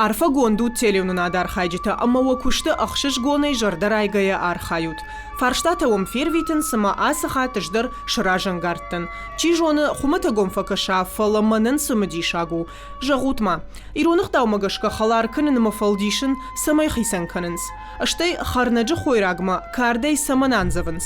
Арфа гонду телевнуна дар хайджита, амма вакушта ахшиш гоной жардарайгая архают. Фарштата ом фервитен сама асаха тождар шражангарттен. Чижоны хумата гомфака шафала манын самадишагу. Жагутма. Иронах даумагашка халар кынын мафалдишын самай хисан канынс. Аштай харнаджы хойрагма кардей самананзавынс.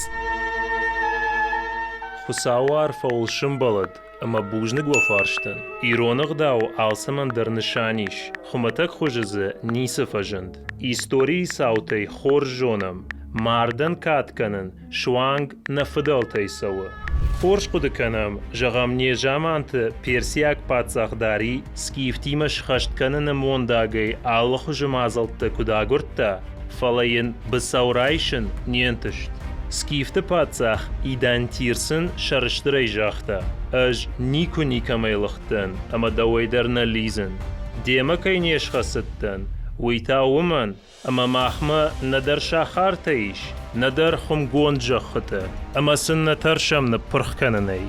Хусауар фаулшын балад. Ama bujnik wafarshtın. İronıq dav alsaman dernişaniş. Xumatak xujızı nisa fajand. İstoriyi sautay xor jonam. Mardan katkanın şuang nafadaltay sawa. Xorş qudukanam jagam nejamantı persiyak patsakhdari skiftimaş xashtkanın mondagay Allah xujumazaltı kudagurtta falayın bisaurayşın nientisht. Skifte patsach idantirsen sharishtiray jachta. Aj niku nikamayliqtan ama dawaydarna lizen. Dema kaynesh khasittan. Wita woman ama mahma nadar shakhartaish. Nadar khumgonja khata. Ama sinna tarshamna purkhkananay.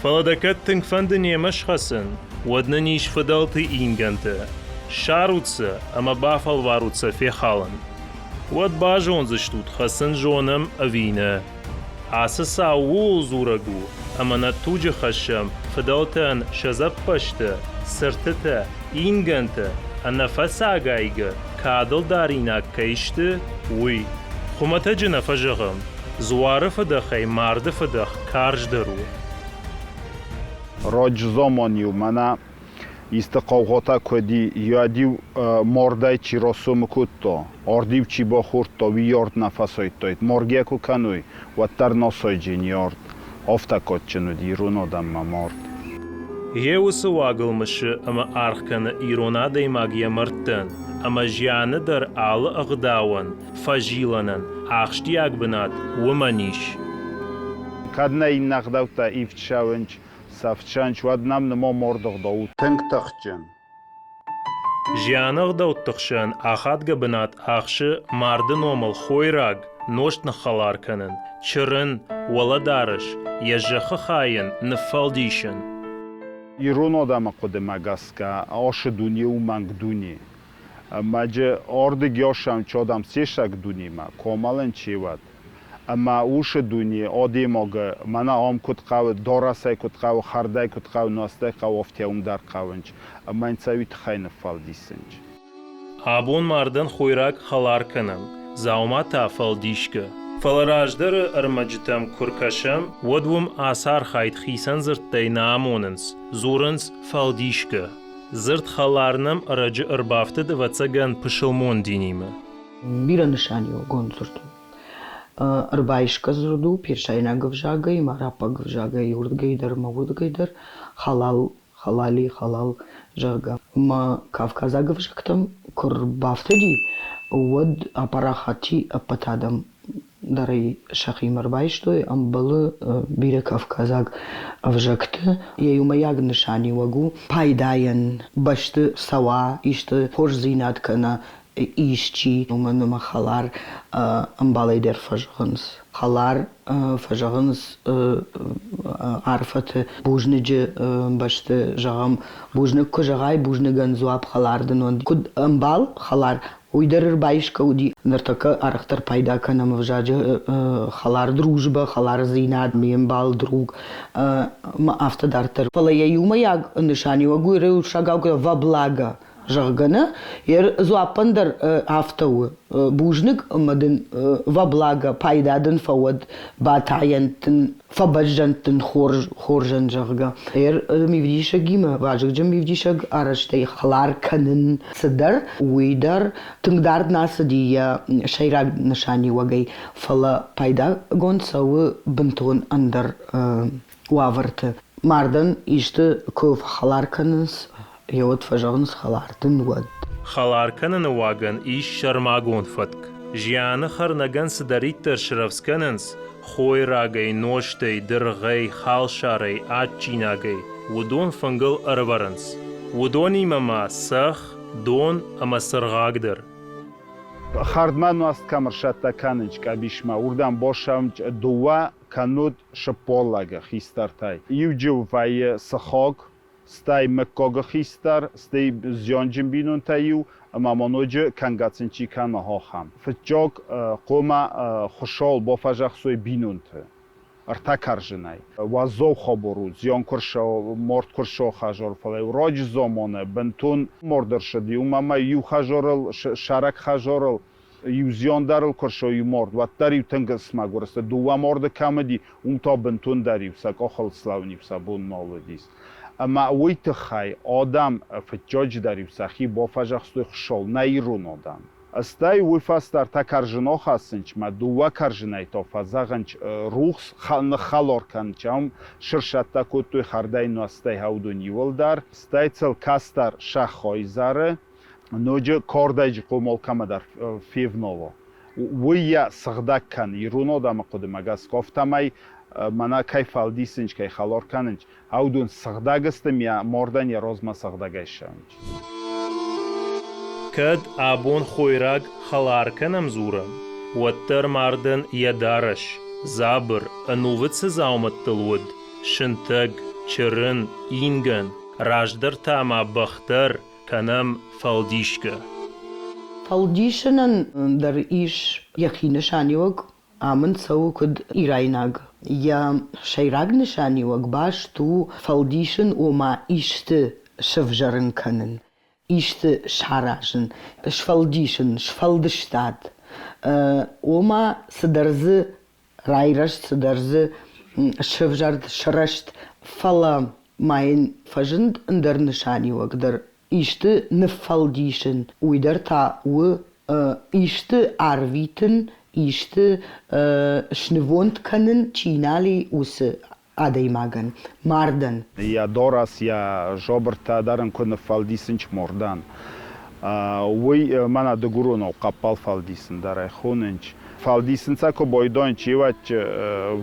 Faladakat tinkfandin yemash khasin. Wadna nish fadalti inganta. Sharutsa ama bafal varutsa fi khalan. Wad bajonzish tut khasin jonam avina. Asasa wuzuragu. Ama natuja khasham fadaltan shazab pashta sirtata inganta anafasagayga kadal darina kayshti wi khumatajna fajagam zuara fadakhay marda fadak karjdaru roj zamaniu mana istiqawghata kodi yadiu morday chirosum kutto ordiv chibo khurto wi yord nafasoytoyt morgiaku kanui wattar nosoyjin yord Oftakotçunu ironadan mamort. Hewusu wagılmışı ama arkana irona daymagiya marttan. Ama jiyanı dar alı ağdawan, fajilanan, axştiyag binat, wumanish. Kadna innaqdavta ifçavanç, safçanç wadnam nimo mordogda u tınktaqçın. Jiyanı ağdavttıqşan axadga binat axşı mardı nomal khoyrag, noştna khalarkanın, çırın, waladarış, Яжаха хаин нафалдишен. Иронода мақоде магаска, аше дуни уманг дуни. Маджи орды гёшам чодам сешак дуни ма, комален чеват. Ама уше дуни, оди мога, мана ом кутқав, дорасай кутқав, хардай кутқав, ностай қав, офтя умдар қавынч. Ама инцавит хай нафалдисенч. Абон мардан хойрак халарканам, заумата фалдишка. Falarajdarı armacıtam kurkaşam, wadwum asar khayt khisan zırttay namonens, zorens faldişka. Zırt khalarnam aracı arbaftıd vatsagan pışılmon dinimi. Bira nishaniyo gon zırtı. Arbayishka zırdu, pirshayna gavjagay, marapa gavjagay, urdgaydar, mavudgaydar, halal jaga. Ma Kavkaza gavjagtam, kurbaftıdi, wad aparahati apatadam. Дарай шахи марбайштой амбалы бире Кавказаг авжакты еюмаяг нишани вагу пайдаян башты сава ишты хош зинаткана ишчи уманума халар амбалайдер фажганс халар фажганс арфаты бужныджы башты жагам бужны кожагай бужны ганзуап халардын он куд амбал халар Уйдарыр байшка уди нартака арахтар пайда канам вжаджа халар дружба, халар зинад, мембал друг, ма автодартар. Фала я юмаяг нишани вагу реу шагаука во благо жагана, ер зуапандар автау бужник мадын во благо пайдадын фавад батаянтын фабаджантын хоржан жага. Ер мивдиша гима, важыгджам мивдишаг араштай халар канын садар, уйдар, тыңдар насадия шайраг нишани вагай фала пайда гон савы бынтон андар уаварты. Мардан ишты көв халар канынс, Йод фажагнс халартын вад. Халарканын ваган иш шармагон фатк. Жианы харнаган садариттер шравсканынс, хойрагай, ноштай, дыргай, халшарай, атчинагай, вудон фангал арваранс. Вудон имама сах, дон ама сыргагдыр. Хардман аст камершатта канычка бишма, урдан бошамч дуа канут шполлага хистартай. Юджу вай сахог, stai mekkoga xistar, stai zionjin binun tayu, ama monoje kangatsinchi kana hocham. Fitjog qoma خوشحال با فجخ سوی بینونته. ارتا کرجنای. وازو خبرو زیان کرشو مرد کرشو خجار فلای. راج زمانه بنتون مردر شدی. ما یو خجارل شرک خجارل یو زیان درل کرشو یو مرد. و دریو تنگ سمگورست. دو مرد کمدی تا بنتون دریو سک آخل سلاونی بسابون مالدیست. اما ویت خای آدم فتجاج دریو سخی با فجخ سوی خشال نیرون آدم. استای ویفاستر تا کرجنا خاصنچ ما دو کرجنای تا فزاغنچ روخ خالور کنچام شرشتا کوتوی خردای نو استای هاودونی ولدار استای цел کاستر شخای زاره نوجه کاردایج قومال کما در فیونوو ویا سغدک کن ایرونو دام قدم گاس گفتمای منا کیفال دیسنچ کی خالور کننچ هاودون سغداگستم یا مردن یا روزما سغداگایشانچ كد آبون خويراق خلاركنم زورم وتر ماردن يدارش زابر انوفت سزاومت تلود شنتق چرن إنغن راجدر تاما بختر كنم فالديشكا فالديشنن در إيش يخي نشانيوك آمن سو كد إيرايناغ يا شيراغ نشانيوك باش تو فالديشن وما إيشت شفجرن كنن İşte şarajın, şfaldişin, şfaldıştat. Oma sıdarzı rayraş, sıdarzı şevjard, şaraşt, fala mayın fajınd ındar nişani vagdar. İşte nefaldişin, uydar ta u işte arvitin, işte şnevont kanın çinali usı. Adaymagan, Mardan. Я дорас, я жобрта дарен кон фалдисинч мордан. Уй мана дегуруно капал фалдисин дарай хоненч. Фалдисинца ко бойдонч ивач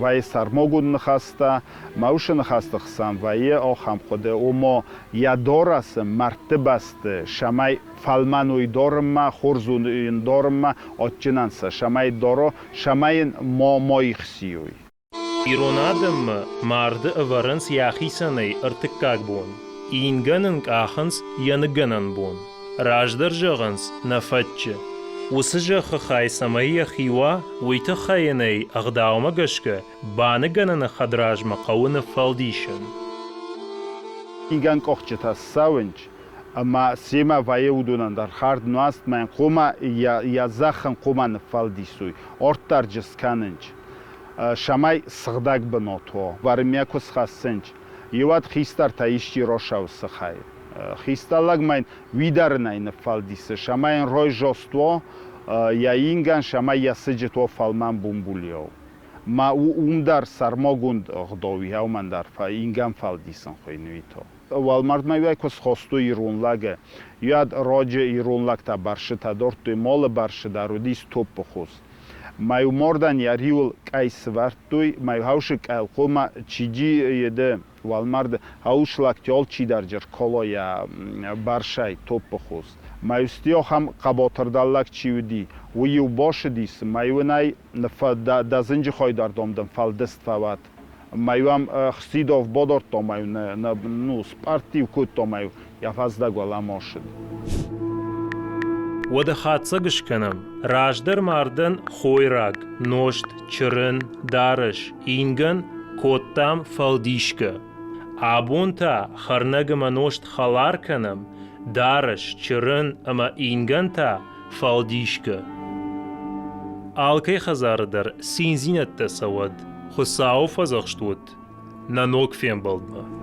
вай сармогун нахаста, маушен нахаста хсам вай охам ходе омо я дорас мартебаст шамай фалмануй дорма хорзун дорма отчинанса шамай доро шамайн моихсиуй. إيرونادم مارد أفرنس ياخيساني ارتكاك بون إنغنن كاخنس ينغنن بون راجدر جغنس نفتش وسجخ خاي سمايا خيوا ويتخايني أغداو مغشك بانغنن خدراج مقاون فالديشن إنغن كوخچتا ساونج اما سيما وايودونن در خارد نواست من قوما يا زخن قوما نفالديسوي ارتار جسكاننج شمای سغداگ بنوتو وارمیاکوس خاصنچ یواد خیستار تایشتی روشاو سخای خیستالاگ ماین ویدار ناین فالدیس شماین روی جستو یا اینگان شمای یاسجتو فالمان بومبولیو ما اومدار سرماگوند غدوی هاومن در اینگان فالدیسن خوینویتو والمارد مایوایکوس خواستو ایرونلاگه یاد راج ایرونلاگ تا برشه تا دورتوی مال برشه دارودیس توپ بخوست مايو موردان ياريول كاي سوارتوي مايو هاوشك القوما تشيجي يده والمارد هاوش لاكتيول چي درجر كولو يا بارشاي توپ بخوست مايو ستيو هم قبوتردالك چيودي ويو باش ديس مايو ناي دا زنجي خوي داردوم دم فالدست فوات مايو هم خسيدوف بودورتو مايو نو سبارتيو كوتو مايو يافازدا غولا موشد ودخات سگشکنم راجدر ماردن خویراگ نوشت چرن دارش اینگن کوتام فالدیشکه آبون تا خرنگم نوشت خلار کنم دارش چرن اما اینگن تا فالدیشکه آلکی خزار در سینزینت تسود خساو فزخشتود نانوک فیم بلدما